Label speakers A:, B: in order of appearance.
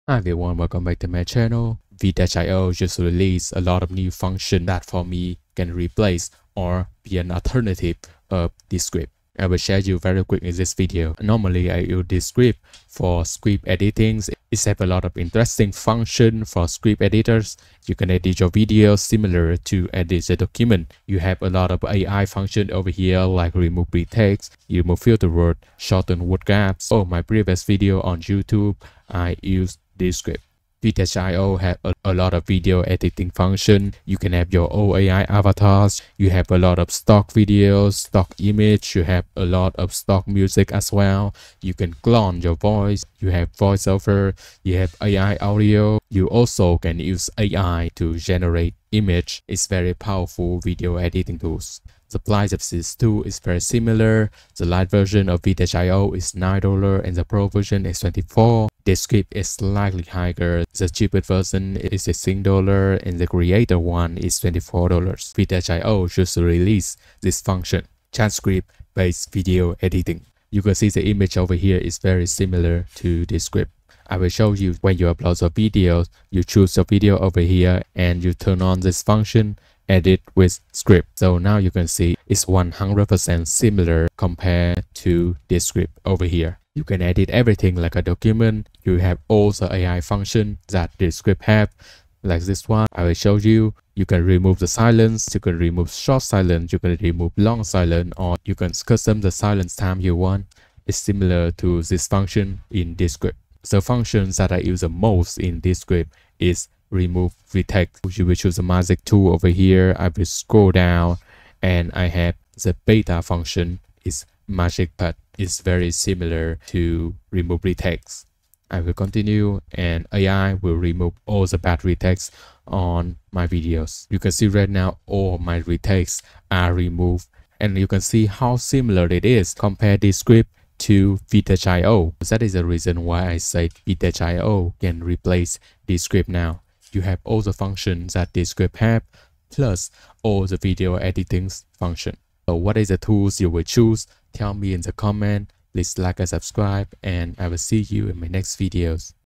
A: Hi everyone, welcome back to my channel. V-IO just released a lot of new function that for me can replace or be an alternative of Descript. I will share you very quick in this video. Normally I use Descript for script editing. It has a lot of interesting function for script editors. You can edit your video similar to edit a document. You have a lot of AI function over here like remove retext, remove filter word, shorten word gaps. Oh, my previous video on YouTube, I used Descript. V-IO have a lot of video editing function. You can have your own AI avatars. You have a lot of stock videos, stock image. You have a lot of stock music as well. You can clone your voice. You have voiceover. You have AI audio. You also can use AI to generate image. It's very powerful video editing tools. The price of this tool is very similar. The light version of V-IO is $9 and the pro version is $24. Descript is slightly higher. The cheapest version is $16 and the creator one is $24. V-IO should release this function, transcript-based video editing. You can see the image over here is very similar to Descript. I will show you when you upload your videos, you choose your video over here and you turn on this function, edit with script. So now you can see it's 100% similar compared to Descript over here. You can edit everything like a document. You have all the AI function that Descript have. Like this one, I will show you. You can remove the silence, you can remove short silence, you can remove long silence, or you can custom the silence time you want. It's similar to this function in Descript. The functions that I use the most in Descript is remove retext. You will choose the magic tool over here. I will scroll down and I have the beta function is magic pad. It's very similar to remove retext. I will continue and AI will remove all the bad retext on my videos. You can see right now all my retext are removed and you can see how similar it is compared to Descript to V-IO. That is the reason why I say V-IO can replace Descript now. You have all the functions that Descript have, plus all the video editing function. So what is the tools you will choose? Tell me in the comment. Please like and subscribe, and I will see you in my next videos.